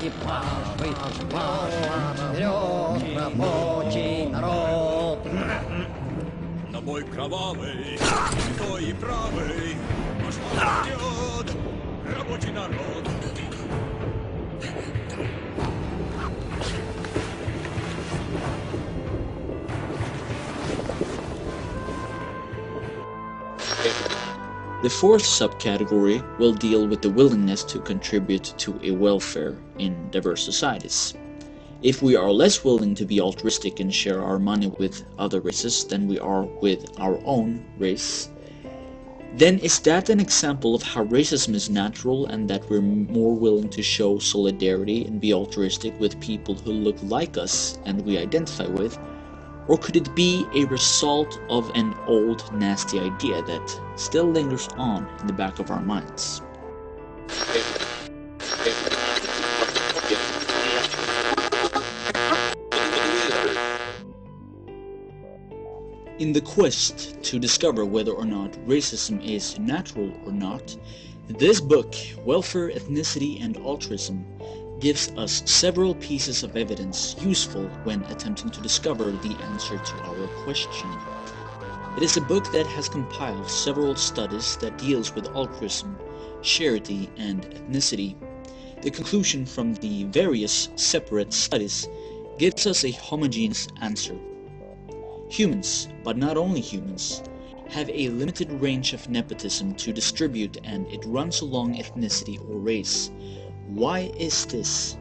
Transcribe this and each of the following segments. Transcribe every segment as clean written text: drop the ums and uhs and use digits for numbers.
Вперед, рабочий народ! На бой кровавый, кто и правый, наш вперед, рабочий народ! The fourth subcategory will deal with the willingness to contribute to a welfare in diverse societies. If we are less willing to be altruistic and share our money with other races than we are with our own race, then is that an example of how racism is natural and that we're more willing to show solidarity and be altruistic with people who look like us and we identify with? Or could it be a result of an old nasty idea that still lingers on in the back of our minds? In the quest to discover whether or not racism is natural or not, this book, Welfare, Ethnicity, and Altruism, gives us several pieces of evidence useful when attempting to discover the answer to our question. It is a book that has compiled several studies that deals with altruism, charity, and ethnicity. The conclusion from the various separate studies gives us a homogeneous answer. Humans, but not only humans, have a limited range of nepotism to distribute, and it runs along ethnicity or race. Why is this?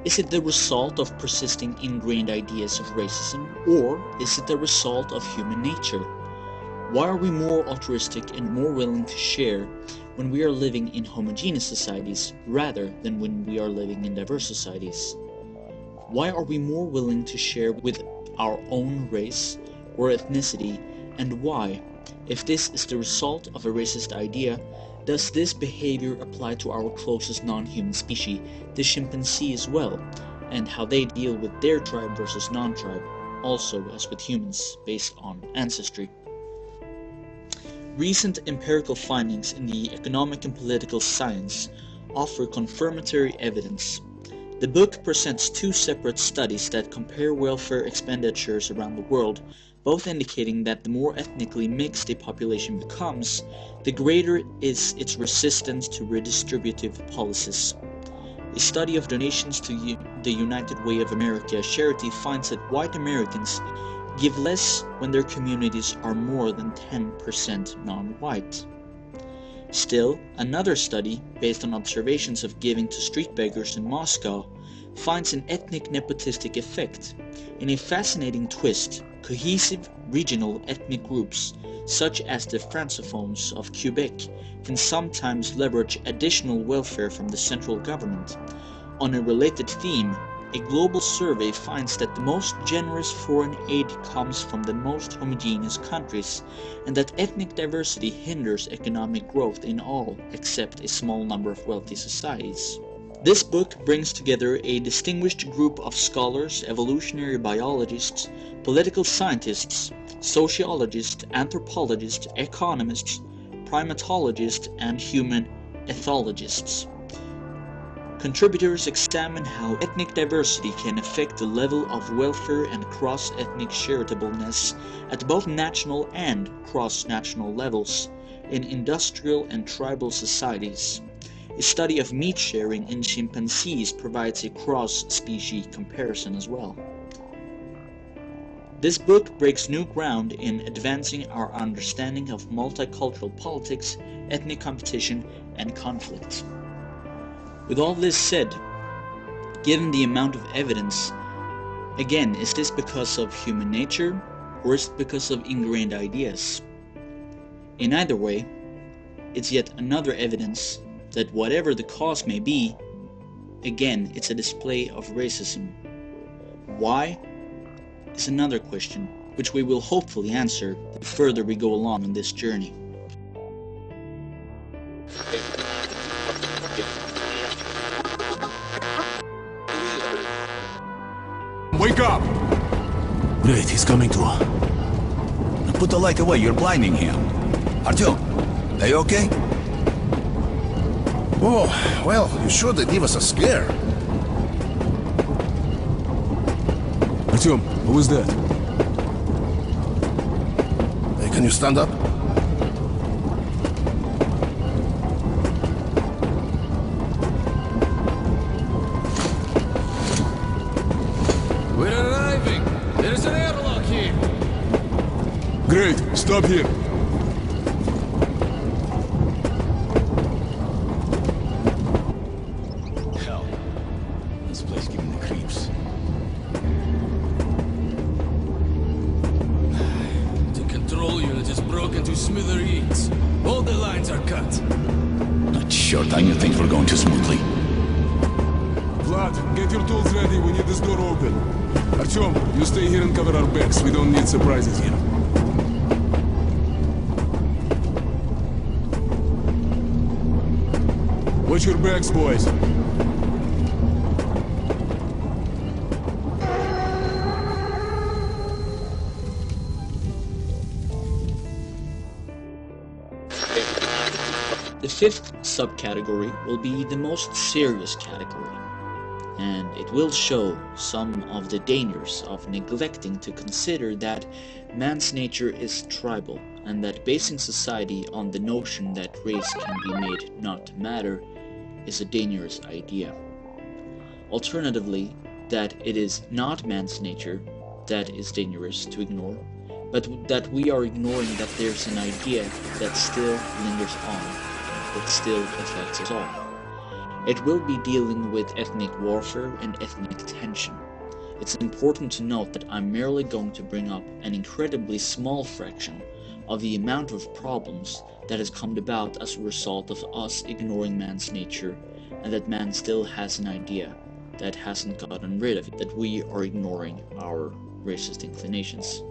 Is it the result of persisting ingrained ideas of racism, or is it the result of human nature? Why are we more altruistic and more willing to share when we are living in homogeneous societies rather than when we are living in diverse societies? Why are we more willing to share with our own race or ethnicity, and why, if this is the result of a racist idea, does this behavior apply to our closest non-human species, the chimpanzee as well, and how they deal with their tribe versus non-tribe, also as with humans, based on ancestry? Recent empirical findings in the economic and political science offer confirmatory evidence. The book presents two separate studies that compare welfare expenditures around the world, both indicating that the more ethnically mixed a population becomes, the greater is its resistance to redistributive policies. A study of donations to the United Way of America charity finds that white Americans give less when their communities are more than 10% non-white. Still, another study, based on observations of giving to street beggars in Moscow, finds an ethnic nepotistic effect. In a fascinating twist, cohesive regional ethnic groups, such as the Francophones of Quebec, can sometimes leverage additional welfare from the central government. On a related theme, a global survey finds that the most generous foreign aid comes from the most homogeneous countries, and that ethnic diversity hinders economic growth in all except a small number of wealthy societies. This book brings together a distinguished group of scholars, evolutionary biologists, political scientists, sociologists, anthropologists, economists, primatologists, and human ethologists. Contributors examine how ethnic diversity can affect the level of welfare and cross-ethnic charitableness at both national and cross-national levels in industrial and tribal societies. A study of meat sharing in chimpanzees provides a cross-species comparison as well. This book breaks new ground in advancing our understanding of multicultural politics, ethnic competition, and conflict. With all this said, given the amount of evidence, again, is this because of human nature, or is it because of ingrained ideas? In either way, it's yet another evidence that whatever the cause may be, again, it's a display of racism. Why is another question, which we will hopefully answer the further we go along on this journey. Wake up! Great, he's coming to. Put the light away, you're blinding him. Artyom, are you okay? Oh, well, you sure did give us a scare. Artyom, who was that? Hey, can you stand up? We're arriving! There's an airlock here! Great! Stop here! Hell, this place giving the creeps. The control unit is broken to smithereens. All the lines are cut. Not sure time you things were going too smoothly. Vlad, get your tools ready. We need this door open. Artyom, you stay here and cover our backs. We don't need surprises here. Watch your backs, boys. The fifth subcategory will be the most serious category, and it will show some of the dangers of neglecting to consider that man's nature is tribal, and that basing society on the notion that race can be made not to matter is a dangerous idea. Alternatively, that it is not man's nature that is dangerous to ignore, but that we are ignoring that there's an idea that still lingers on, that still affects us all. It will be dealing with ethnic warfare and ethnic tension. It's important to note that I'm merely going to bring up an incredibly small fraction of the amount of problems that has come about as a result of us ignoring man's nature, and that man still has an idea that hasn't gotten rid of it, that we are ignoring our racist inclinations.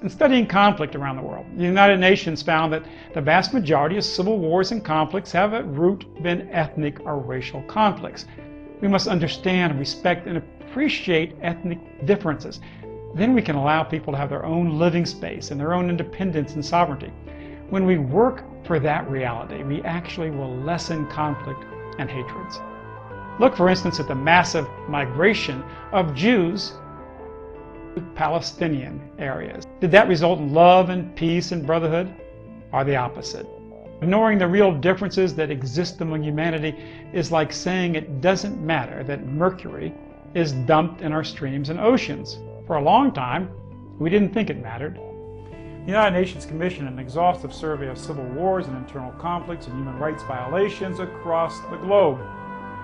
In studying conflict around the world, the United Nations found that the vast majority of civil wars and conflicts have at root been ethnic or racial conflicts. We must understand, respect, and appreciate ethnic differences. Then we can allow people to have their own living space and their own independence and sovereignty. When we work for that reality, we actually will lessen conflict and hatreds. Look, for instance, at the massive migration of Jews to Palestinian areas. Did that result in love and peace and brotherhood, or the opposite? Ignoring the real differences that exist among humanity is like saying it doesn't matter that mercury is dumped in our streams and oceans. For a long time, we didn't think it mattered. The United Nations commissioned an exhaustive survey of civil wars and internal conflicts and human rights violations across the globe.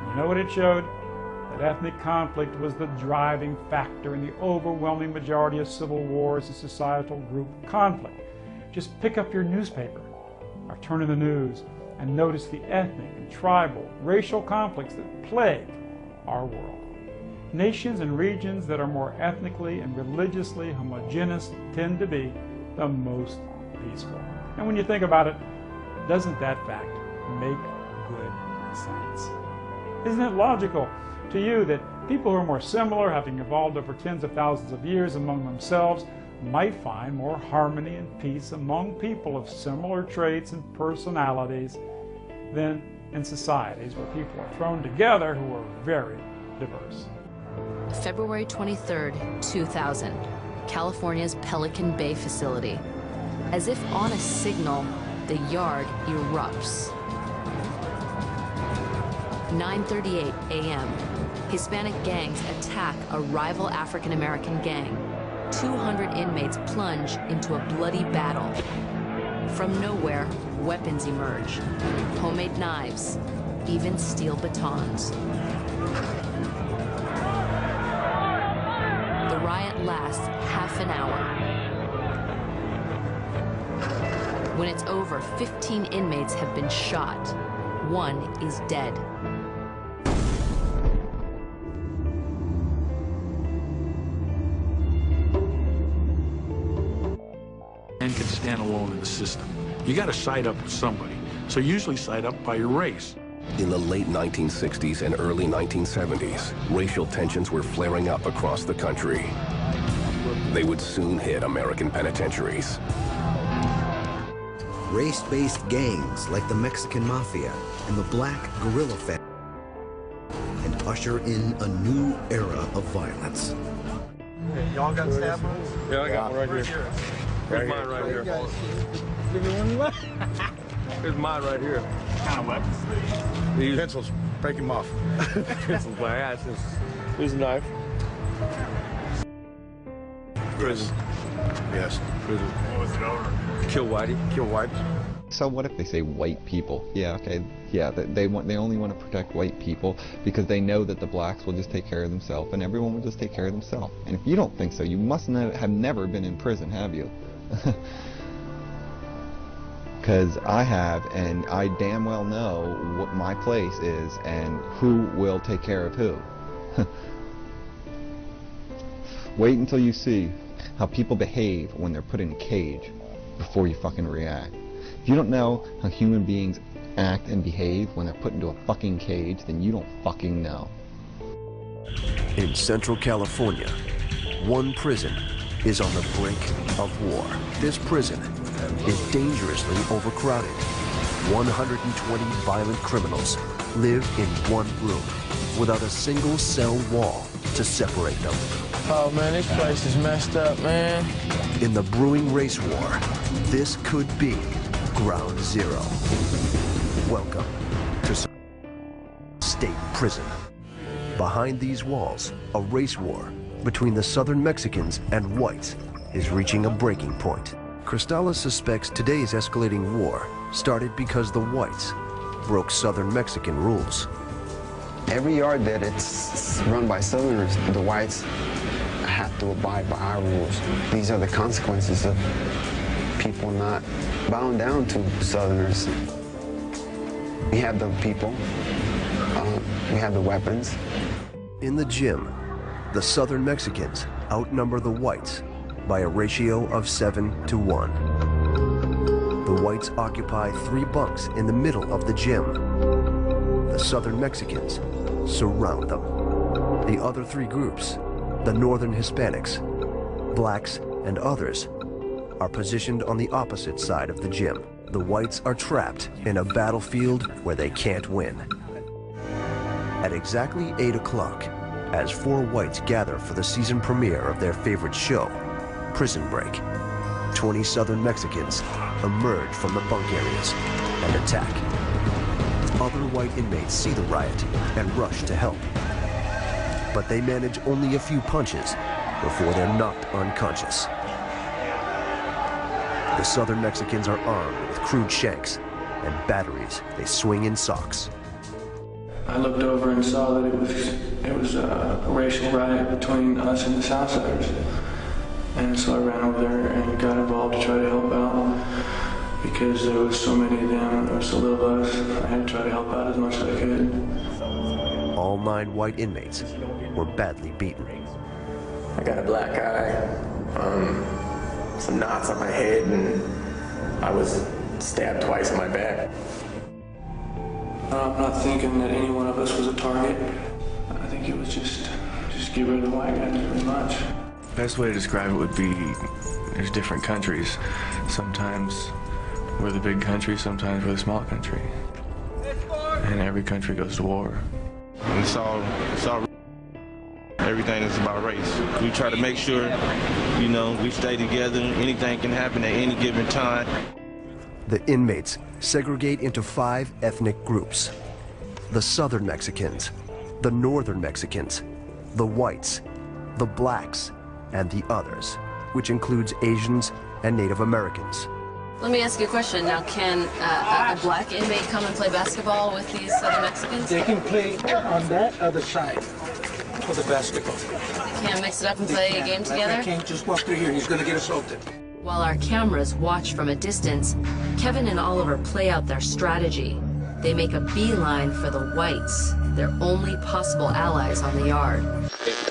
You know what it showed? That ethnic conflict was the driving factor in the overwhelming majority of civil wars and societal group conflict. Just pick up your newspaper or turn to the news and notice the ethnic and tribal, racial conflicts that plague our world. Nations and regions that are more ethnically and religiously homogeneous tend to be the most peaceful. And when you think about it, doesn't that fact make good sense? Isn't it logical to you that people who are more similar, having evolved over tens of thousands of years among themselves, might find more harmony and peace among people of similar traits and personalities than in societies where people are thrown together who are very diverse? February 23rd, 2000, California's Pelican Bay facility. As if on a signal, the yard erupts. 9:38 a.m. Hispanic gangs attack a rival African-American gang. 200 inmates plunge into a bloody battle. From nowhere, weapons emerge. Homemade knives, even steel batons. The riot lasts half an hour. When it's over, 15 inmates have been shot. One is dead. Man can stand alone in the system. You got to side up with somebody. So usually side up by your race. In the late 1960s and early 1970s, racial tensions were flaring up across the country. they would soon hit American penitentiaries. Race-based gangs like the Mexican Mafia and the Black Guerrilla family and usher in a new era of violence. Y'all got stab wounds? Yeah, I got one right here. Here's mine right here. Give me one. Here's mine right here. Kind of weapons. These pencils, break them off. Pencils, my ass. Here's a knife. Prison. Yes. Prison. What was it over? Kill Whitey. Kill whites. So what if they say white people? Yeah, okay, yeah, they only want to protect white people because they know that the blacks will just take care of themselves and everyone will just take care of themselves. And if you don't think so, you must have never been in prison, have you? Because I have, and I damn well know what my place is and who will take care of who. Wait until you see how people behave when they're put in a cage before you fucking react. If you don't know how human beings act and behave when they're put into a fucking cage, then you don't fucking know. In Central California, one prison is on the brink of war. This prison is dangerously overcrowded. 120 violent criminals live in one room without a single cell wall to separate them. Oh man, this place is messed up, man. In the brewing race war, this could be Ground Zero. Welcome to State Prison. Behind these walls, a race war between the Southern Mexicans and whites is reaching a breaking point. Cristales suspects today's escalating war started because the whites broke Southern Mexican rules. Every yard that it's run by Southerners, the whites have to abide by our rules. These are the consequences of people not bowing down to Southerners. We have the people, we have the weapons. In the gym, the Southern Mexicans outnumber the whites by a ratio of 7 to 1. The whites occupy 3 bunks in the middle of the gym. The Southern Mexicans surround them. The other 3 groups, the Northern Hispanics, blacks, and others, are positioned on the opposite side of the gym. The whites are trapped in a battlefield where they can't win. At exactly 8 o'clock, as 4 whites gather for the season premiere of their favorite show, Prison Break, 20 Southern Mexicans emerge from the bunk areas and attack. Other white inmates see the riot and rush to help. But they manage only a few punches before they're knocked unconscious. The Southern Mexicans are armed with crude shanks and batteries they swing in socks. I looked over and saw that it was a racial riot between us and the Southsiders. And so I ran over there and got involved to try to help out. Because there was so many of them and there was so little of us, I had to try to help out as much as I could. All 9 white inmates were badly beaten. I got a black eye, some knots on my head, and I was stabbed twice in my back. I'm not thinking that any one of us was a target. I think it was just get rid of the white guys pretty much. Best way to describe it would be there's different countries. Sometimes we're the big country, sometimes we're the small country. And every country goes to war. And it's all everything is about race. We try to make sure, you know, we stay together. Anything can happen at any given time. The inmates segregate into 5 ethnic groups: the Southern Mexicans, the Northern Mexicans, the whites, the blacks, and the others, which includes Asians and Native Americans. Let me ask you a question. Now, can a black inmate come and play basketball with these Southern Mexicans? They can play on that other side for the basketball. They can't mix it up and play a game together? They can't just walk through here and he's going to get assaulted. While our cameras watch from a distance, Kevin and Oliver play out their strategy. They make a beeline for the whites, their only possible allies on the yard. If